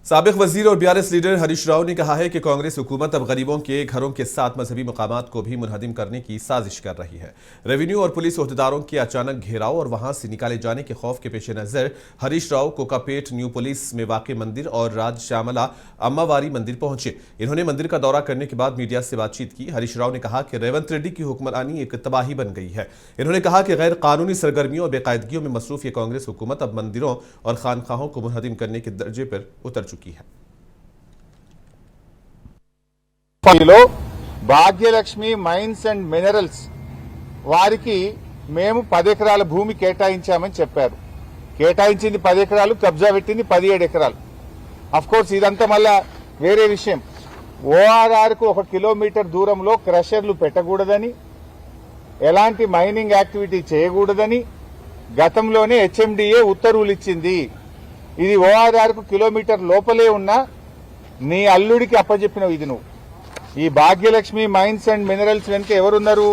साबिक वजीर और बीआरएस लीडर हरीश राव ने कहा है कि कांग्रेस हुकूमत अब गरीबों के घरों के साथ मजहबी मकामात को भी मुनहदिम करने की साजिश कर रही है। रेवेन्यू और पुलिस ओहदेदारों के अचानक घेराव और वहां से निकाले जाने के खौफ के पेश नजर हरीश राव कोकापेट न्यू पुलिस में वाक़ मंदिर और राज श्यामला अम्मावारी मंदिर पहुंचे। इन्होंने मंदिर का दौरा करने के बाद मीडिया से बातचीत की। हरीश राव ने कहा कि रेवंत रेड्डी की हुक्मरानी एक तबाही बन गई है। इन्होंने कहा कि गैर कानूनी सरगर्मियों और बेकायदगियों में मसरूफ ये कांग्रेस हुकूमत अब मंदिरों और खानखाहों को मुनहदिम करने के दर्जे पर उतर चुकी है। భాగ్యలక్ష్మి మైన్స్ అండ్ మినరల్స్ వారికి మేము 10 ఎకరాల భూమి కేటాయించామని చెప్పారు. కేటాయించింది 10 ఎకరాలు, కబ్జా పెట్టింది 17 ఎకరాలు. అఫ్ కోర్స్ ఇదంతా మళ్ళా వేరే విషయం. ఓఆర్ఆర్ కు 1 కిలోమీటర్ దూరంలో క్రషర్లు పెట్టకూడదని, ఎలాంటి మైనింగ్ యాక్టివిటీ చేయకూడదని గతంలోనే హెచ్ఎండిఏ ఉత్తర్వులు ఇచ్చింది. ఇది ఓఆర్ఆర్ కు కిలోమీటర్ లోపలే ఉన్న నీ అల్లుడికి అప్పజెప్పినవి. ఇది నువ్వు ఈ భాగ్యలక్ష్మి మైన్స్ అండ్ మినరల్స్ వెనుక ఎవరున్నారు?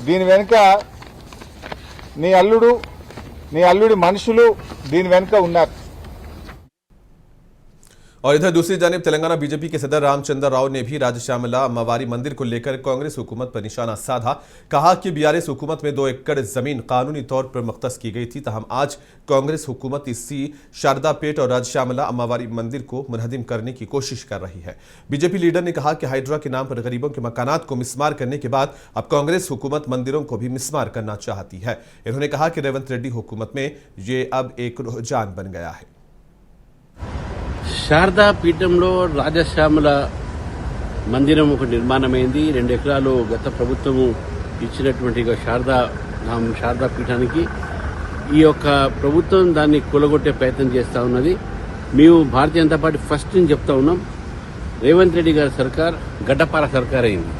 దీని వెనుక నీ అల్లుడి మనుషులు దీని వెనుక ఉన్నారు. और इधर दूसरी जानिब तेलंगाना बीजेपी के सदर रामचंद्र राव ने भी राज श्यामला अम्मावारी मंदिर को लेकर कांग्रेस हुकूमत पर निशाना साधा। कहा कि बीआरएस हुकूमत में 2 एकड़ जमीन कानूनी तौर पर मुख्तस की गई थी, तहम आज कांग्रेस हुकूमत इसी शारदा पेट और राज श्यामला अम्मावारी मंदिर को मुनहदिम करने की कोशिश कर रही है। बीजेपी लीडर ने कहा कि हाइड्रा के नाम पर गरीबों के मकानात को मिसमार करने के बाद अब कांग्रेस हुकूमत मंदिरों को भी मिसमार करना चाहती है। इन्होंने कहा कि रेवंत रेड्डी हुकूमत में ये अब एक रुझान बन गया है। శారదా పీఠంలో రాజశ్యామల మందిరం ఒక నిర్మాణమైంది. 2 ఎకరాలు గత ప్రభుత్వము ఇచ్చినటువంటి శారదా పీఠానికి ఈ యొక్క ప్రభుత్వం దాన్ని కూలగొట్టే ప్రయత్నం చేస్తూ ఉన్నది. మేము భారతీయ జనతా పార్టీ ఫస్ట్ నుంచి చెప్తా ఉన్నాం, రేవంత్ రెడ్డి గారి సర్కార్ గడ్డపార సర్కార్ అయింది.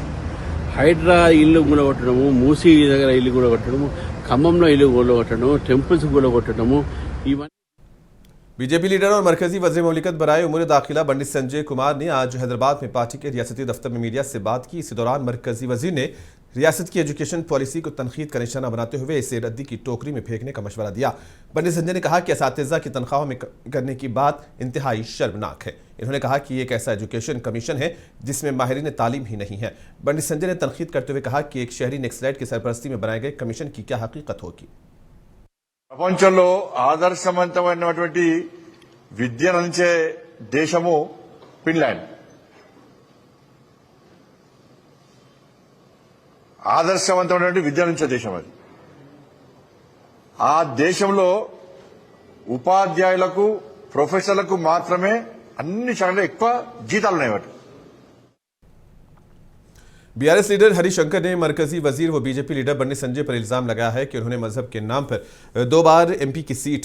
హైడ్రా ఇల్లు కూలగొట్టడము, మూసీ దగ్గర ఇల్లు కూలగొట్టడము, ఖమ్మంలో ఇల్లు కూలగొట్టడము, టెంపుల్స్ కూలగొట్టడము, ఇవన్నీ बीजेपी लीडर और मरकजी वज़ीर मुमलिकत बराए उमूर दाखिला पंडित संजय कुमार ने आज हैदराबाद में पार्टी के रियासती दफ्तर में मीडिया से बात की। इसी दौरान मरकजी वज़ीर ने रियासत की एजुकेशन पॉलिसी को तनखीद का निशाना बनाते हुए इसे रद्दी की टोकरी में फेंकने का मशवरा दिया। पंडित संजय ने कहा कि असातिज़ा की तनख्वाहों में करने की बात इंतहाई शर्मनाक है। इन्होंने कहा कि एक ऐसा एजुकेशन कमीशन है जिसमें माहिरीन तालीम ही नहीं है। पंडित संजय ने तनखीद करते हुए कहा कि एक शहरी नक्सलाइट की सरपरस्ती में बनाए गए कमीशन की क्या हकीकत होगी। ప్రపంచంలో ఆదర్శవంతమైనటువంటి విద్యను అందించే దేశము ఫిన్లాండ్. ఆదర్శవంతమైనటువంటి విద్యను అందించే దేశం అది. ఆ దేశంలో ఉపాధ్యాయులకు, ప్రొఫెసర్లకు మాత్రమే అన్ని శాఖల్లో ఎక్కువ జీతాలు ఉన్నాయి. వాటి बीआरएस लीडर हरिशंकर ने मरकजी वजीर व बीजेपी लीडर पंडित संजय पर इल्जाम लगाया है कि उन्होंने मजहब के नाम पर 2 बार एमपी की सीट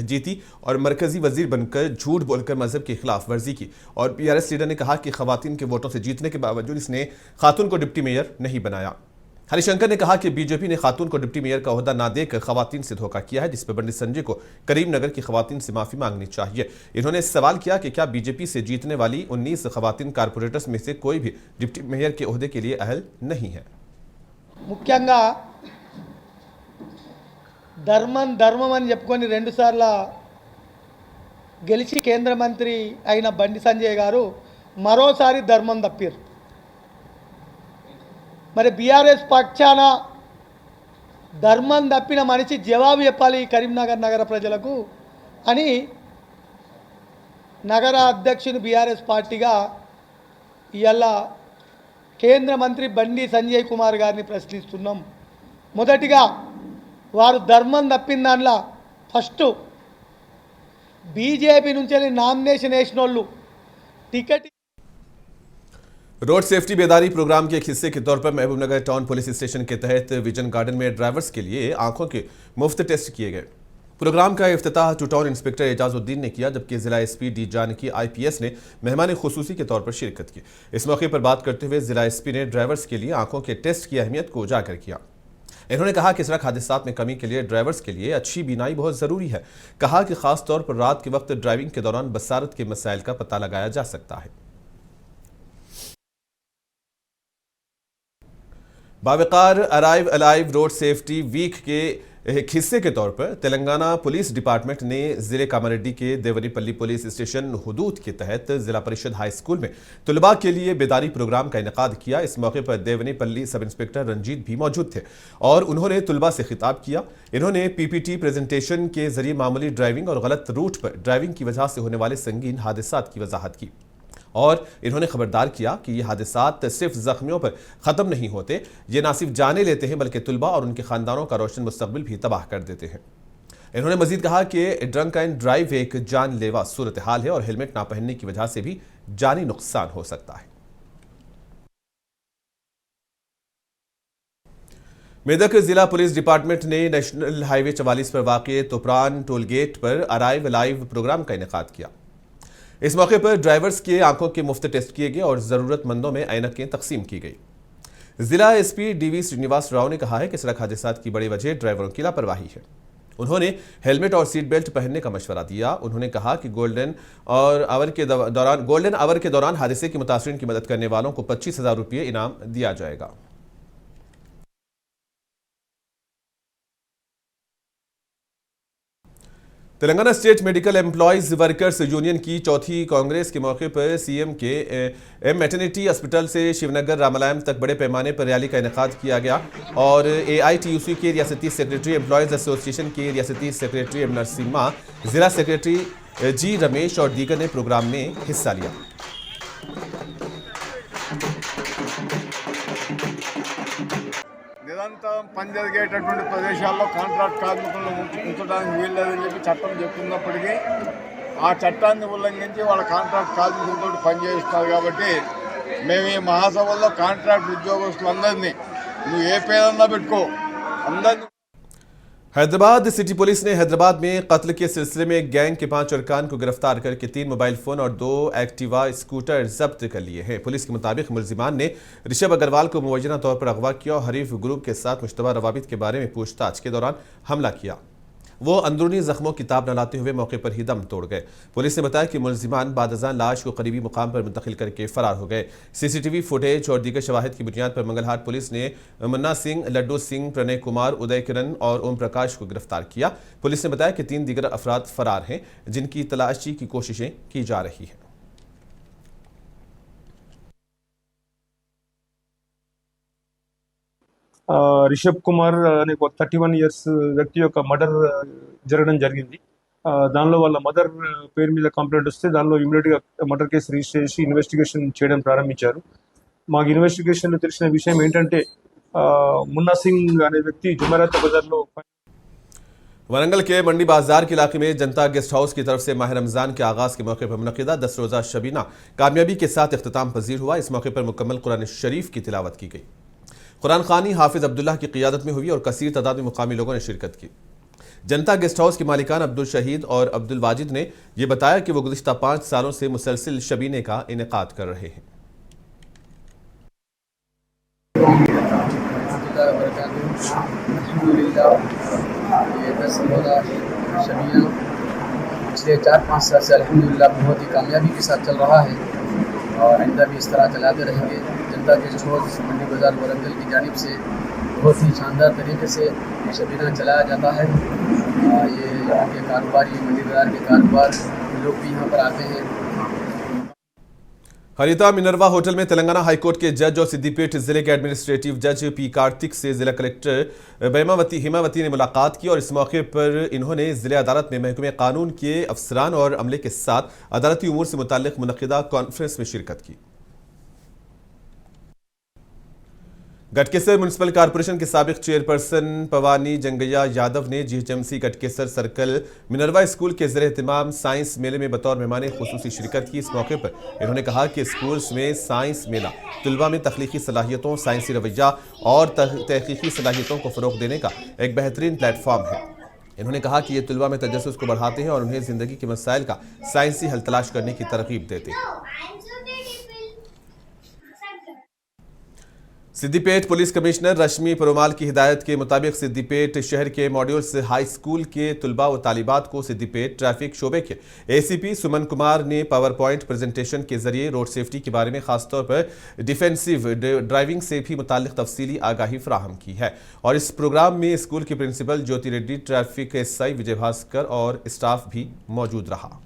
जीती और मरकजी वजीर बनकर झूठ बोलकर मजहब की खिलाफ वर्जी की। और बीआरएस लीडर ने कहा कि खवातीन के वोटों से जीतने के बावजूद इसने खातून को डिप्टी मेयर नहीं बनाया। हरिशंकर ने कहा कि बीजेपी ने खातून को डिप्टी मेयर का ओहदा ना देकर खवातीन से धोखा किया है, जिस पर पंडित संजय को करीमनगर की खवातीन से माफी मांगनी चाहिए। इन्होंने सवाल किया कि क्या बीजेपी से जीतने वाली 19 खवातीन कारपोरेटर्स में से कोई भी डिप्टी मेयर के ओहदे के लिए अहल नहीं है। ముఖ్యంగా ధర్మం అని చెప్పుకొని 2 సార్లు గెలిచి కేంద్ర మంత్రి అయిన బండి సంజయ్ గారు మరోసారి ధర్మం తప్పారు. మరి బీఆర్ఎస్ పక్షాన ధర్మం తప్పిన మనిషి జవాబు చెప్పాలి కరీంనగర్ నగర ప్రజలకు అని నగర అధ్యక్షుని బీఆర్ఎస్ పార్టీగా ఇవాళ కేంద్ర మంత్రి బండి సంజయ్ కుమార్ గారిని ప్రశ్నిస్తున్నాం. మొదటిగా వారు ధర్మం తప్పిన దానిలో ఫస్ట్ బీజేపీ నుంచి నామినేషన్ వేసిన వాళ్ళు టికెట్ रोड सेफ्टी बेदारी प्रोग्राम के एक हिस्से के तौर पर महबूबनगर टाउन पुलिस स्टेशन के तहत विजन गार्डन में ड्राइवर्स के लिए आंखों के मुफ्त टेस्ट किए गए। प्रोग्राम का इफ्तिताह टू टाउन इंस्पेक्टर एजाजुद्दीन ने किया, जबकि जिला एसपी डी जानकी आईपीएस ने मेहमान खुसूसी के तौर पर शिरकत की। इस मौके पर बात करते हुए जिला एसपी ने ड्राइवर्स के लिए आंखों के टेस्ट की अहमियत को उजागर किया। इन्होंने कहा कि सड़क हादसात में कमी के लिए ड्राइवर्स के लिए अच्छी बीनाई बहुत जरूरी है। कहा कि खास तौर पर रात के वक्त ड्राइविंग के दौरान बसारत के मसाइल का पता लगाया जा सकता है। बावकार arrive alive road safety week के एक हिस्से के तौर पर तेलंगाना पुलिस डिपार्टमेंट ने जिले कामारेड्डी के देवनीपल्ली पुलिस स्टेशन हुदूद के तहत जिला परिषद हाई स्कूल में तलबा के लिए बेदारी प्रोग्राम का इनेकाद किया। इस मौके पर देवनीपल्ली सब इंस्पेक्टर रंजीत भी मौजूद थे और उन्होंने तलबा से खिताब किया। इन्होंने पीपीटी प्रेजेंटेशन के जरिए मामूली ड्राइविंग और गलत रूट पर ड्राइविंग की वजह से होने वाले संगीन हादसात की वजाहत की और इन्होंने खबरदार किया कि ये हादसात सिर्फ जख्मियों पर ख़त्म नहीं होते, ये ना सिर्फ जाने लेते हैं बल्कि तुलबा और उनके ख़ानदानों का रोशन मुस्तकबिल भी तबाह कर देते हैं। इन्होंने मजीद कहा कि ड्रंक एंड ड्राइव एक जानलेवा सूरत हाल है और हेलमेट ना पहनने की वजह से भी जानी नुकसान हो सकता है। मेदक जिला पुलिस डिपार्टमेंट ने नेशनल हाईवे 44 पर वाक़ तुपरान टोल गेट पर अराइव लाइव प्रोग्राम का इनेकाद किया। इस मौके पर ड्राइवर्स के आंखों के मुफ्त टेस्ट किए गए और जरूरतमंदों में ऐनकें तकसीम की गई। जिला एसपी डीवी श्रीनिवास राव ने कहा है कि सड़क हादसात की बड़ी वजह ड्राइवरों की लापरवाही है। उन्होंने हेलमेट और सीट बेल्ट पहनने का मशवरा दिया। उन्होंने कहा कि गोल्डन आवर के दौरान हादसे के मुतासरीन की मदद करने वालों को 25,000 रुपये इनाम दिया जाएगा। Telangana state medical employees workers union की चौथी कांग्रेस के मौके पर सीएम के मैटरनिटी अस्पताल से शिवनगर रामालयम तक बड़े पैमाने पर रैली का इनेकाद किया गया और एआईटीयूसी के रियासती सेक्रेटरी एम्प्लॉयज एसोसिएशन के रियासती सेक्रेटरी एम नरसिम्हा, जिला सेक्रेटरी जी रमेश और दीगर ने प्रोग्राम में हिस्सा लिया। నిరంతరం పనిజరిగేటటువంటి ప్రదేశాల్లో కాంట్రాక్ట్ కార్మికులను ఉంచడానికి వీల్లేదని చెప్పి చట్టం చెప్తున్నప్పటికీ ఆ చట్టాన్ని ఉల్లంఘించి వాళ్ళ కాంట్రాక్ట్ కార్మికులతో పనిచేస్తున్నారు। కాబట్టి మేము ఈ మహాసభల్లో కాంట్రాక్ట్ ఉద్యోగస్తులందరినీ నువ్వు ఏ పేరన్నా పెట్టుకో అందరినీ। हैदराबाद सिटी पुलिस ने हैदराबाद में कत्ल के सिलसिले में गैंग के 5 अरकान को गिरफ्तार करके 3 मोबाइल फोन और 2 एक्टिवा स्कूटर जब्त कर लिए हैं। पुलिस के मुताबिक मुलजिमान ने ऋषभ अग्रवाल को मुवज्जना तौर पर अगवा किया और हरीफ ग्रुप के साथ मुश्तबा रवाबित के बारे में पूछताछ के दौरान हमला किया। वो अंदरूनी जख्मों की ताब न लाते हुए मौके पर ही दम तोड़ गए। पुलिस ने बताया कि मुलजिमान बादजान लाश को करीबी मुकाम पर मुंतकिल करके फरार हो गए। सीसीटीवी फुटेज और दीगर शवाहिद की बुनियाद पर मंगलहार पुलिस ने मुन्ना सिंह, लड्डू सिंह, प्रणय कुमार, उदय किरण और ओम प्रकाश को गिरफ्तार किया। पुलिस ने बताया कि 3 दीगर अफराद फरार हैं जिनकी तलाशी की कोशिशें की जा रही हैं। రిషబ్ కుమార్ అనే 31 ఇయర్స్ వ్యక్తి యొక్క మర్డర్ జరగడం జరిగింది। దానిలో వాళ్ళ మదర్ పేరు మీద కంప్లైంట్ వస్తే దానిలో ఇమీడియట్గా మర్డర్ కేసు రిజిస్టర్ చేసి ఇన్వెస్టిగేషన్ చేయడం ప్రారంభించారు। మాకు ఇన్వెస్టిగేషన్లో తెలిసిన విషయం ఏంటంటే మున్నా సింగ్ అనే వ్యక్తి జుమెరాత్ బజార్లో वरंगल के मंडी बाजार के इलाके में जनता गेस्ट हाउस की तरफ से माह रमजान के आगाज के मौके पर मुनक़िदा 10 रोज़ा शबीना कामयाबी के साथ इख्तिताम पजीर हुआ। इस मौके पर मुकम्मल कुरान शरीफ की तिलावत की गई। कुरान खानी हाफिज अब्दुल्ला की क़ियादत में हुई और कसीर तादाद में मुकामी लोगों ने शिरकत की। जनता गेस्ट हाउस के मालिकान अब्दुल शहीद और अब्दुल वाजिद ने यह बताया कि वो गुज़िश्ता 5 सालों से मुसलसिल शबीने का इनेकाद कर रहे हैं। ये 10 रोज़ा शबीना पिछले 4-5 साल से अल्हम्दुलिल्लाह बहुत ही कामयाबी के साथ चल रहा है और आइंदा भी इस तरह चलाते रहेंगे। जनता के गेस्ट मंडी बाज़ार वरंगल की जानिब से बहुत ही शानदार तरीके से शबीना चलाया जाता है। ये यहाँ के कारोबारी, मंडी बाज़ार के कारोबार लोग भी यहाँ पर आते हैं। हरिता मिनरवा होटल में तेलंगाना हाईकोर्ट के जज और सिद्दीपेट जिले के एडमिनिस्ट्रेटिव जज पी कार्तिक से जिला कलेक्टर हिमावती ने मुलाकात की और इस मौके पर इन्होंने जिले अदालत में महकमे कानून के अफसरान और अमले के साथ अदालती उमूर से मुताल्लिक मुनक़िदा कॉन्फ्रेंस में शिरकत की। गटकेसर म्यूनसिपल कॉरपोरेशन के साबिक चेयरपर्सन पवानी जंगैया यादव ने GHMC Ghatkesar circle Minerva school के ज़रिए एहतमाम साइंस मेले में बतौर मेहमान खुसूसी शिरकत की। इस मौके पर इन्होंने कहा कि स्कूल्स में साइंस मेला तलबा में तख्लीकी सलाहियतों, साइंसी रवैया और तहकीकी सलाहियतों को फ़रोग़ देने का एक बेहतरीन प्लेटफॉर्म है। इन्होंने कहा कि ये तलबा में तजस्सुस को बढ़ाते हैं और उन्हें ज़िंदगी के मसाइल का साइंसी हल तलाश करने की तरगीब देते हैं। सिद्दीपेट पुलिस कमिश्नर रश्मि परोमाल की हिदायत के मुताबिक सिद्दीपेट शहर के मॉड्यूल्स हाई स्कूल के तुलबा व तालिबात को सिद्दीपेट ट्रैफिक शोबे के एसीपी सुमन कुमार ने पावर पॉइंट प्रेजेंटेशन के जरिए रोड सेफ्टी के बारे में खासतौर पर डिफेंसिव ड्राइविंग से भी मुताल्लिक तफसीली आगाही फराहम की है। और इस प्रोग्राम में स्कूल की प्रिंसिपल ज्योति रेड्डी, ट्रैफिक एसआई विजय भास्कर और स्टाफ भी मौजूद रहा।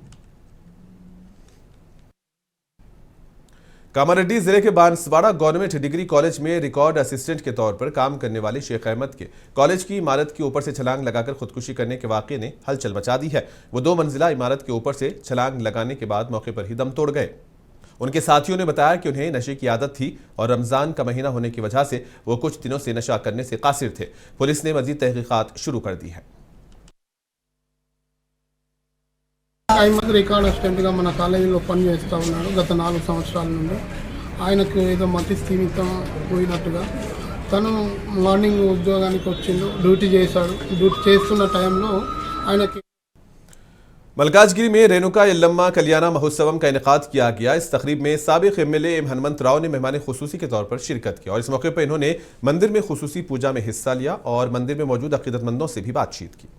कामारेड्डी जिले के बांसवाड़ा गवर्नमेंट डिग्री कॉलेज में रिकॉर्ड असिस्टेंट के तौर पर काम करने वाले शेख अहमद के कॉलेज की इमारत के ऊपर से छलांग लगाकर खुदकुशी करने के वाकये ने हलचल मचा दी है। वो 2 मंजिला इमारत के ऊपर से छलांग लगाने के बाद मौके पर ही दम तोड़ गए। उनके साथियों ने बताया कि उन्हें नशे की आदत थी और रमजान का महीना होने की वजह से वो कुछ दिनों से नशा करने से कासिर थे। पुलिस ने मजीद तहकीकात शुरू कर दी है। అహ్మద్ రికార్డ్ అసిస్టెంట్గా మన కాలేజీలో పనిచేస్తూ ఉన్నాడు గత 4 సంవత్సరాల నుండి. ఆయనకు ఏదో మతి స్థిమితం పోయినట్టుగా తను మార్నింగ్ ఉద్యోగానికి వచ్చిండు, డ్యూటీ చేశాడు. డ్యూటీ చేస్తున్న టైంలో ఆయనకి मलकाजगिरी में रेणुका यल्लम्मा कल्याणा महोत्सवम का इनेकाद किया गया। इस तकरीब में साबिक एमएलए एम हनुमंत राव ने मेहमान खुसूसी के तौर पर शिरकत की और इस मौके पर इन्होंने मंदिर में खुसूसी पूजा में हिस्सा लिया और मंदिर में मौजूद अकीदतमंदों से भी बातचीत की।